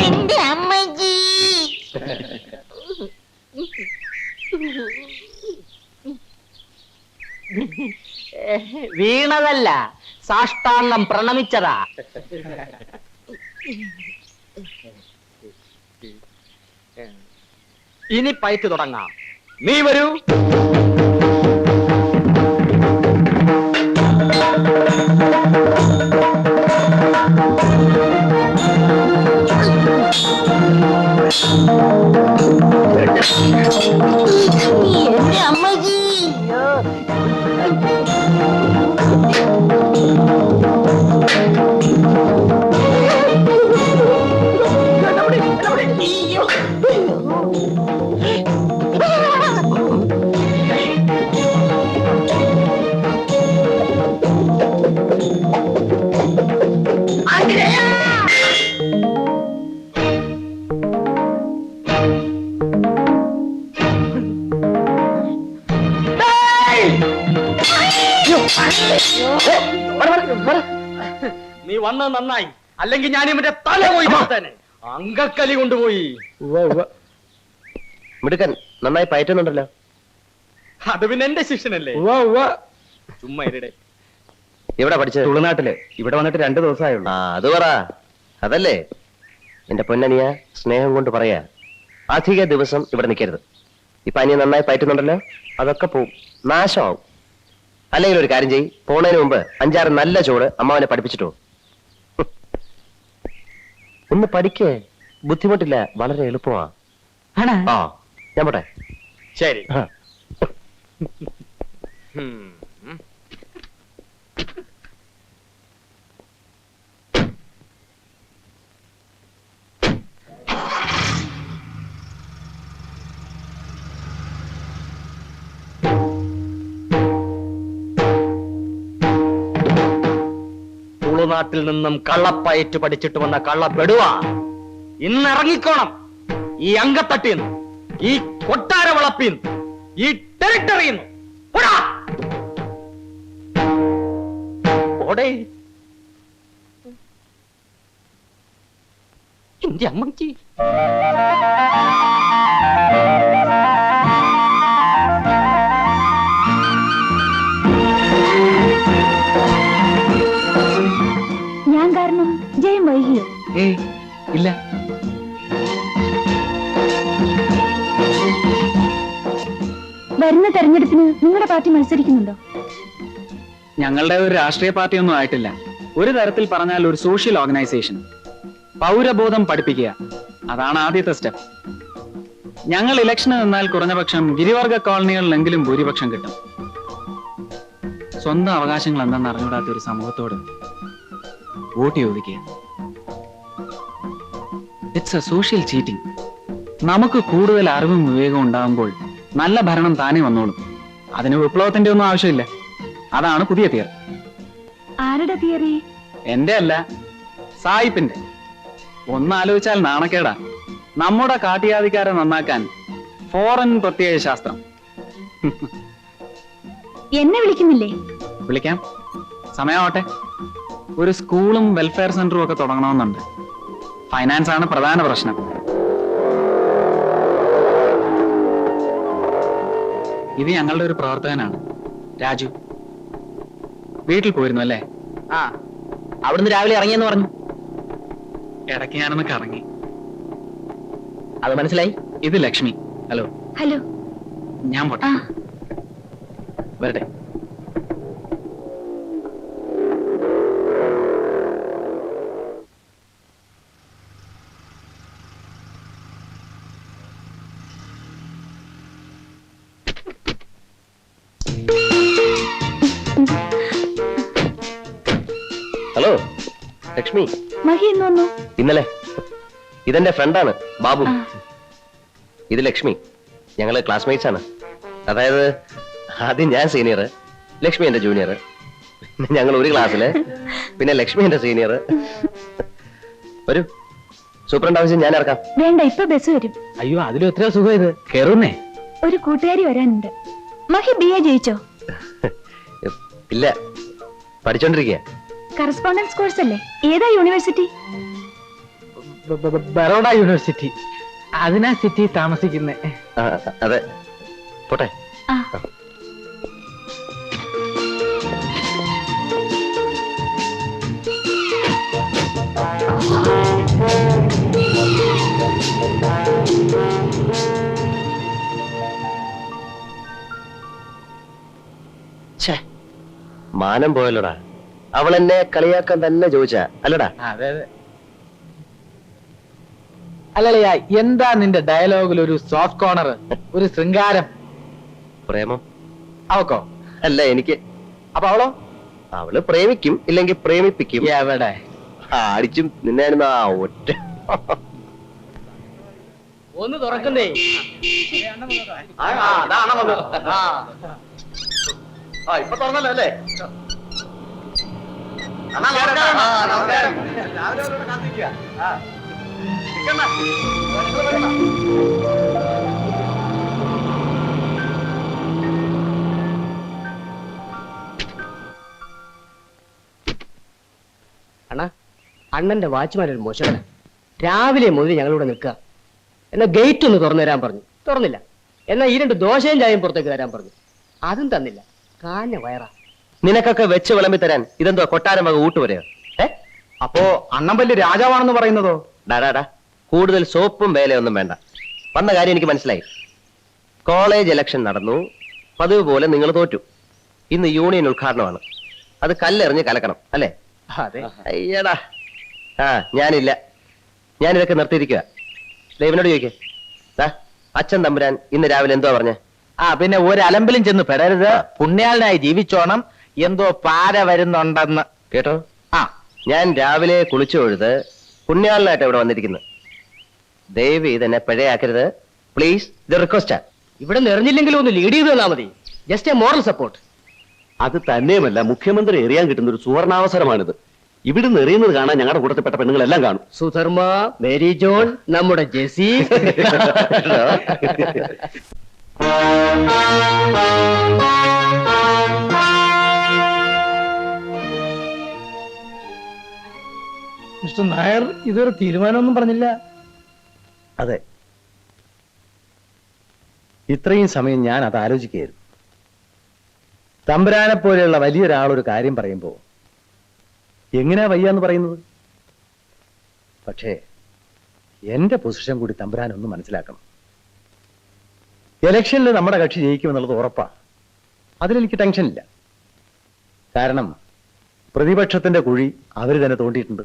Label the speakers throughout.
Speaker 1: എന്റെ അമ്മജി.
Speaker 2: വീണതല്ല, സാഷ്ടാംഗം പ്രണമിച്ചതാ. ഇനി പയറ്റ് തുടങ്ങാം. നീ വരൂ.
Speaker 1: എന്റെ അമ്മജി.
Speaker 2: നീ വന്നത് നന്നായി, അല്ലെങ്കിൽ ഞാൻ ഇവന്റെ തല പോയി അങ്കക്കലി കൊണ്ടുപോയി.
Speaker 3: മിടുക്കൻ, നന്നായി പയറ്റുന്നുണ്ടല്ലോ.
Speaker 2: അത് പിന്നെ എന്റെ ശിഷ്യനല്ലേ. ചുമ്മാ ഇരടെ.
Speaker 3: എവിടെ പഠിച്ചത്?
Speaker 4: തുളുനാട്ടില്. ഇവിടെ വന്നിട്ട് 2 ദിവസമായുള്ളൂ.
Speaker 3: അത് പറ. അതല്ലേ എന്റെ പൊന്നനിയ, സ്നേഹം കൊണ്ട് പറയാ, അധിക ദിവസം ഇവിടെ നിൽക്കരുത്. ഇപ്പൊ അനിയ നന്നായി പയറ്റുന്നുണ്ടല്ലോ, അതൊക്കെ പോവും, നാശമാവും. അല്ലെങ്കിൽ ഒരു കാര്യം ചെയ്യ്, പോണതിന് മുമ്പ് 5-6 നല്ല ചോറ് അമ്മാവനെ പഠിപ്പിച്ചിട്ടോ. ഒന്ന് പഠിക്കേ, ബുദ്ധിമുട്ടില്ല, വളരെ എളുപ്പമാ. ആ, ഞാൻ പോട്ടെ.
Speaker 2: ശരി. തുളുനാട്ടിൽ നിന്നും കള്ളപ്പയറ്റ് പഠിച്ചിട്ട് വന്ന കള്ളപ്പെടുവാ. ഇന്ന് ഇറങ്ങിക്കോണം ഈ അങ്കത്തട്ടിന്ന്, ഈ കൊട്ടാര വളപ്പിന്ന്, ഈ ടെറിട്ടറിന്ന്. എന്റെ അമ്മച്ചി.
Speaker 5: ഞാൻ കാരണം ജയം വൈകിയോ?
Speaker 4: ഇല്ല.
Speaker 5: വരുന്ന തെരഞ്ഞെടുപ്പിന് നിങ്ങളുടെ പാർട്ടി മത്സരിക്കുന്നുണ്ടോ?
Speaker 4: ഞങ്ങളുടെ ഒരു രാഷ്ട്രീയ പാർട്ടി ഒന്നും ആയിട്ടില്ല. ഒരു തരത്തിൽ പറഞ്ഞാൽ ഒരു സോഷ്യൽ ഓർഗനൈസേഷൻ. പൗരബോധം പഠിപ്പിക്കുക, അതാണ് ആദ്യത്തെ സ്റ്റെപ്പ്. ഞങ്ങൾ ഇലക്ഷന് നിന്നാൽ കുറഞ്ഞപക്ഷം ഗിരിവർഗ കോളനികളിലെങ്കിലും ഭൂരിപക്ഷം കിട്ടും. സ്വന്തം അവകാശങ്ങൾ എന്താണെന്ന് അറിഞ്ഞുകൂടാത്ത ഒരു സമൂഹത്തോട് വോട്ട് ചോദിക്കുക. It's A social cheating. നമുക്ക് കൂടുതൽ അറിവും വിവേകവും ഉണ്ടാകുമ്പോൾ നല്ല ഭരണം താനേ വന്നോളും. അതിന് വിപ്ലവത്തിന്റെ ഒന്നും ആവശ്യമില്ല. അതാണ് പുതിയ തിയറി.
Speaker 5: ആരുടെ തിയറി?
Speaker 4: എന്റെ അല്ല, സായിപ്പിന്റെ. ഒന്നാലോചിച്ചാൽ നാണക്കേടാ. നമ്മുടെ കാട്ടിയാദിക്കാരെ നന്നാക്കാൻ ഫോറിൻ പ്രത്യേക ശാസ്ത്രം.
Speaker 5: എന്നെ വിളിക്കുന്നില്ലേ?
Speaker 4: വിളിക്കാം, സമയമാവട്ടെ. ഒരു സ്കൂളും വെൽഫെയർ സെന്ററും ഒക്കെ തുടങ്ങണമെന്നുണ്ട്. ഫൈനാൻസ് ആണ് പ്രധാന പ്രശ്നം. ഇത് ഞങ്ങളുടെ ഒരു പ്രവർത്തകനാണ്, രാജു. വീട്ടിൽ പോയിരുന്നു അല്ലേ?
Speaker 2: ആ, അവിടുന്ന് രാവിലെ ഇറങ്ങിയെന്ന് പറഞ്ഞു.
Speaker 4: ഇടയ്ക്ക് ഞാനൊന്ന് കറങ്ങി.
Speaker 2: അത് മനസ്സിലായി.
Speaker 4: ഇത് ലക്ഷ്മി. ഹലോ.
Speaker 5: ഹലോ.
Speaker 4: ഞാൻ പോട്ടെ. വരട്ടെ.
Speaker 3: ഹലോ ലക്ഷ്മി.
Speaker 5: മഹി എന്ന് വന്നു?
Speaker 3: ഇന്നലെ. ഇതെന്റെ ഫ്രണ്ടാണ് ബാബു. ഇത് ലക്ഷ്മി. ഞങ്ങള് ക്ലാസ്മേറ്റ്സ് ആണ്. അതായത് ആദ്യം ഞാൻ സീനിയർ, ലക്ഷ്മി എന്റെ ജൂനിയർ. ഞങ്ങൾ ഒരു ക്ലാസ്സില്. പിന്നെ ലക്ഷ്മി എന്റെ സീനിയർ. ഒരു സൂപ്രണ്ട് ആവശ്യം ഞാൻ ഇറക്കാം.
Speaker 5: വേണ്ട, ഇപ്പൊ ബസ് വരും.
Speaker 4: അയ്യോ, അതിലും എത്രയോ സുഖം. ഇത് കേറുന്നേ.
Speaker 5: ഒരു കൂട്ടുകാരി വരാനുണ്ട്. മഹി BA ജയിച്ചോ?
Speaker 3: ഇല്ല, പഠിച്ചോണ്ടിരിക്കുക.
Speaker 5: കറസ്പോണ്ടൻസ് കോഴ്സ് അല്ലേ? ഏതാ യൂണിവേഴ്സിറ്റി?
Speaker 2: ബറോഡ യൂണിവേഴ്സിറ്റി. അതിനാ സിറ്റി താമസിക്കുന്നേ.
Speaker 3: ആ, അതെ പോട്ടെ.
Speaker 5: ആ
Speaker 3: ഛേ, മാനം പോയല്ലോടാ. അവൾ എന്നെ കളിയാക്കാൻ തന്നെ ചോദിച്ചാ അല്ലടാ.
Speaker 2: അതെ അതെ. അല്ലല്ലയാ, എന്താ നിന്റെ ഡയലോഗിൽ ഒരു സോഫ്റ്റ് കോർണർ, ഒരു ശൃംഗാരം?
Speaker 3: പ്രേമം
Speaker 2: അവക്കോ?
Speaker 3: അല്ല എനിക്ക്.
Speaker 2: അപ്പൊ അവളോ?
Speaker 3: അവള് പ്രേമിക്കും, ഇല്ലെങ്കിൽ പ്രേമിപ്പിക്കും.
Speaker 2: എവിടെ?
Speaker 3: അടിച്ചും നിന്നായിരുന്നു ആ ഒറ്റ.
Speaker 2: ഒന്ന് തുറക്കുന്നേ.
Speaker 3: ഇപ്പൊ തുറന്നല്ലോ അല്ലേ?
Speaker 2: അണ്ണാ, അണ്ണന്റെ വാച്ച്മാൻ ഒരു മോശം. രാവിലെ മുതൽ ഞങ്ങളിവിടെ നിൽക്കുക. എന്നാ ഗേറ്റ് ഒന്ന് തുറന്നു തരാൻ പറഞ്ഞു, തുറന്നില്ല. എന്നാ ഈ 2 ദോശയും ചായയും പുറത്തേക്ക് തരാൻ പറഞ്ഞു, അതും തന്നില്ല. കാഞ്ഞ വയറാ.
Speaker 3: നിനക്കൊക്കെ വെച്ച് വിളമ്പി തരാൻ ഇതെന്തോ കൊട്ടാരം വക ഊട്ടുവരെയോ?
Speaker 2: അപ്പോ അണ്ണൻ വലിയ രാജാവാണെന്ന് പറയുന്നതോ?
Speaker 3: ഡാടാ, കൂടുതൽ സോപ്പും വേലയൊന്നും വേണ്ട. വന്ന കാര്യം എനിക്ക് മനസ്സിലായി. കോളേജ് ഇലക്ഷൻ നടന്നു, പതിവ് പോലെ നിങ്ങൾ തോറ്റു. ഇന്ന് യൂണിയൻ ഉദ്ഘാടനമാണ്. അത് കല്ലെറിഞ്ഞ് കലക്കണം അല്ലേ?
Speaker 2: അതെ.
Speaker 3: അയ്യടാ, ആ ഞാനില്ല. ഞാനിതൊക്കെ നിർത്തിയിരിക്കുക. ദൈവനോട് ചോദിക്കേ. അച്ഛൻ തമ്പുരാൻ ഇന്ന് രാവിലെ എന്തോ പറഞ്ഞേ?
Speaker 2: പിന്നെ ഒരു അലമ്പിലും ചെന്ന് പെടരുത്, പുണ്യാളനായി ജീവിച്ചോണം, എന്തോ പാര വരുന്നുണ്ടെന്ന്
Speaker 3: കേട്ടോ? ഞാൻ രാവിലെ കുളിച്ചു തൊഴുത് പുണ്യാളനായിട്ട് ഇവിടെ വന്നിരിക്കുന്നു. ദയവ് ഇതെന്നെ പിഴയാക്കരുത് പ്ലീസ്. ഇത് റിക്വസ്റ്റാ.
Speaker 2: ഇവിടെ നിറഞ്ഞില്ലെങ്കിലും ഒന്ന് ലീഡ് ചെയ്ത് തന്നാ മതി. Just A moral support.
Speaker 6: അത് തന്നെയുമല്ല, മുഖ്യമന്ത്രി എറിയാൻ കിട്ടുന്ന ഒരു സുവർണാവസരമാണിത്. ഇവിടുന്ന് എറിയുന്നത് കാണാൻ ഞങ്ങളുടെ കൂട്ടത്തിൽപ്പെട്ട പെണ്ണുങ്ങളെല്ലാം കാണും.
Speaker 2: സുധർമ്മ, മേരി ജോൺ, നമ്മുടെ ജെസി.
Speaker 7: മിസ്റ്റർ നായർ ഇതൊരു തീരുമാനമൊന്നും പറഞ്ഞില്ല.
Speaker 6: അതെ, ഇത്രയും സമയം ഞാൻ അത് ആലോചിക്കുകയായിരുന്നു. തമ്പുരാനെ പോലെയുള്ള വലിയൊരാൾ ഒരു കാര്യം പറയുമ്പോ എങ്ങനെയാ വയ്യാന്ന് പറയുന്നത്? പക്ഷേ എന്റെ പൊസിഷൻ കൂടി തമ്പുരാൻ ഒന്ന് മനസ്സിലാക്കണം. ഇലക്ഷനിൽ നമ്മുടെ കക്ഷി ജയിക്കുമെന്നുള്ളത് ഉറപ്പാ. അതിലെനിക്ക് ടെൻഷനില്ല. കാരണം പ്രതിപക്ഷത്തിന്റെ കുഴി അവര് തന്നെ തോണ്ടിയിട്ടുണ്ട്.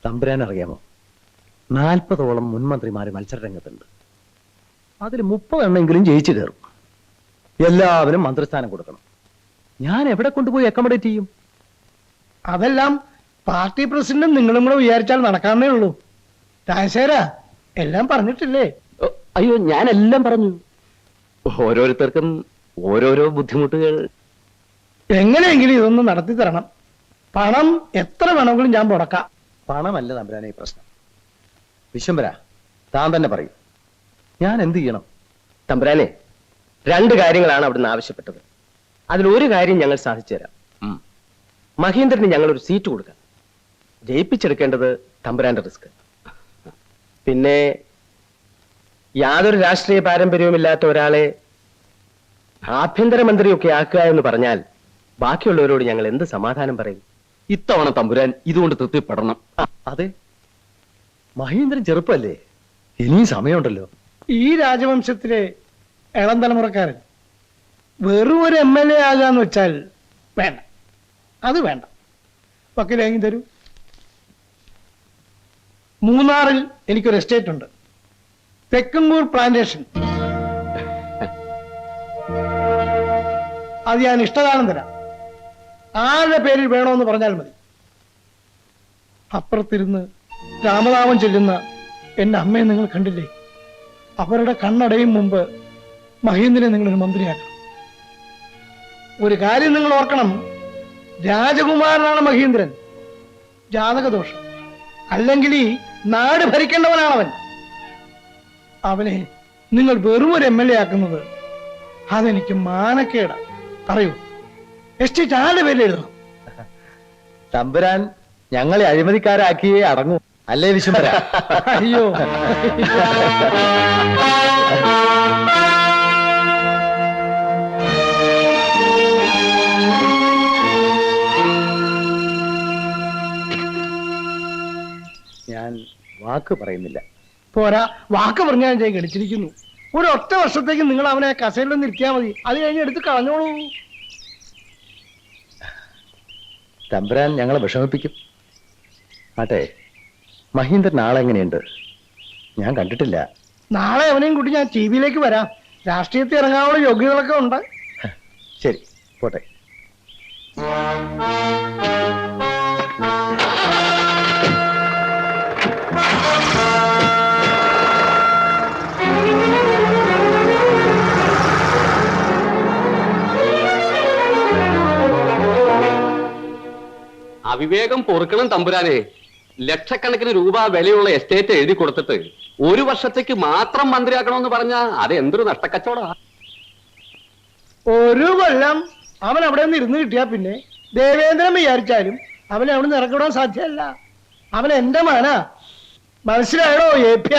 Speaker 6: തമ്പുരാൻ അറിയാമോ, 40ഓളം മുൻമന്ത്രിമാര് മത്സരരംഗത്തുണ്ട്. അതിൽ 30 എണ്ണമെങ്കിലും ജയിച്ചു കയറും. എല്ലാവരും മന്ത്രിസ്ഥാനം കൊടുക്കണം. ഞാൻ എവിടെ കൊണ്ടുപോയി അക്കോമഡേറ്റ് ചെയ്യും?
Speaker 7: അതെല്ലാം പാർട്ടി പ്രസിഡന്റും നിങ്ങളും കൂടെ വിചാരിച്ചാൽ നടക്കാന്നേ ഉള്ളൂ. രാജശേഖര എല്ലാം പറഞ്ഞിട്ടില്ലേ?
Speaker 6: അയ്യോ, ഞാനെല്ലാം പറഞ്ഞു. ഓരോരുത്തർക്കും ഓരോരോ ബുദ്ധിമുട്ടുകൾ.
Speaker 7: എങ്ങനെയെങ്കിലും ഇതൊന്ന് നടത്തി തരണം. പണം എത്ര വേണമെങ്കിലും ഞാൻ മുടക്കാം.
Speaker 6: പണമല്ല തമ്പുരാനെ ഈ പ്രശ്നം. വിശ്വംഭര, താൻ തന്നെ പറയും. ഞാൻ എന്ത് ചെയ്യണം?
Speaker 2: തമ്പുരാനെ, 2 കാര്യങ്ങളാണ് അവിടുന്ന് ആവശ്യപ്പെട്ടത്. അതിലൊരു കാര്യം ഞങ്ങൾ സാധിച്ചു തരാം. മഹേന്ദ്രന് ഞങ്ങൾ ഒരു സീറ്റ് കൊടുക്കാം. ജയിപ്പിച്ചെടുക്കേണ്ടത് തമ്പുരാന്റെ റിസ്ക്. പിന്നെ യാതൊരു രാഷ്ട്രീയ പാരമ്പര്യവുമില്ലാത്ത ഒരാളെ ആഭ്യന്തരമന്ത്രിയൊക്കെ ആക്കുക എന്ന് പറഞ്ഞാൽ ബാക്കിയുള്ളവരോട് ഞങ്ങൾ എന്ത് സമാധാനം പറയും?
Speaker 6: ഇത്തവണ തമ്പുരാൻ ഇതുകൊണ്ട് തൃപ്തിപ്പെടണം. അതെ, മഹേന്ദ്രൻ ചെറുപ്പല്ലേ, ഇനിയും സമയമുണ്ടല്ലോ.
Speaker 7: ഈ രാജവംശത്തിലെ ഇളം തലമുറക്കാരൻ വെറും ഒരു MLA ആകാന്ന് വെച്ചാൽ വേണ്ട, അത് വേണ്ട. വക്കീലേങ്ങി തരൂ. മൂന്നാറിൽ എനിക്കൊരു എസ്റ്റേറ്റ് ഉണ്ട്, തെക്കമ്പൂർ പ്ലാന്റേഷൻ. അത് ഞാൻ ഇഷ്ടദാനം തരാം. ആരുടെ പേരിൽ വേണമെന്ന് പറഞ്ഞാൽ മതി. അപ്പുറത്തിരുന്ന് രാമനാമം ചൊല്ലുന്ന എന്റെ അമ്മയെ നിങ്ങൾ കണ്ടില്ലേ? അവരുടെ കണ്ണടയും മുമ്പ് മഹേന്ദ്രനെ നിങ്ങളൊരു മന്ത്രിയാക്കണം. ഒരു കാര്യം നിങ്ങൾ ഓർക്കണം, രാജകുമാരനാണ് മഹേന്ദ്രൻ. ജാതകദോഷം, അല്ലെങ്കിൽ ഈ നാട് ഭരിക്കേണ്ടവനാണവൻ. അവനെ നിങ്ങൾ വെറും ഒരു MLA ആക്കുന്നത് അതെനിക്ക് മാനക്കേടാ. പറയൂ, എസ്റ്റേറ്റ് ആരുടെ പേരിൽ എഴുതണം?
Speaker 6: തമ്പുരാൻ ഞങ്ങളെ അഴിമതിക്കാരാക്കിയേ അടങ്ങൂ, അല്ലേ വിശുംബര?
Speaker 7: അയ്യോ,
Speaker 6: ഞാൻ വാക്ക് പറയുന്നില്ല.
Speaker 7: പോരാ, വാക്ക് പറഞ്ഞാൽ ഞാൻ ഗണിച്ചിരിക്കുന്നു. ഒരു ഒറ്റ വർഷത്തേക്ക് നിങ്ങൾ അവനെ കസേരയിൽ നിർത്തിയാൽ മതി, അത് കഴിഞ്ഞ് എടുത്ത് കളഞ്ഞോളൂ.
Speaker 6: തമ്പുരാൻ ഞങ്ങളെ വിഷമിപ്പിക്കും. ആട്ടെ, മഹീന്ദ്രൻ ആളെങ്ങനെയുണ്ട്? ഞാൻ കണ്ടിട്ടില്ല.
Speaker 7: നാളെ അവനെയും കൂട്ടി ഞാൻ ടി വിയിലേക്ക് വരാം. രാഷ്ട്രീയത്തിൽ ഇറങ്ങാനുള്ള യോഗ്യതകളൊക്കെ ഉണ്ട്.
Speaker 6: ശരി, പോട്ടെ.
Speaker 8: അവിവേകം പൊറുക്കണം തമ്പുരാനെ. ലക്ഷക്കണക്കിന് രൂപ വിലയുള്ള എസ്റ്റേറ്റ് എഴുതി കൊടുത്തിട്ട് ഒരു വർഷത്തേക്ക് മാത്രം മന്ത്രിയാക്കണമെന്ന് പറഞ്ഞാ അത് എന്തൊരു നഷ്ടക്കച്ചവടാ.
Speaker 7: ഒരു കൊല്ലം അവൻ അവിടെ നിന്ന് ഇരുന്ന് കിട്ടിയാ പിന്നെ ദേവേന്ദ്രൻ വിചാരിച്ചാലും അവനെ അവിടെ നിന്ന് ഇറക്കിവിടാൻ സാധ്യമല്ല. അവൻ എന്റെ മകനാ, മനസ്സിലായോ ഏപ്യ?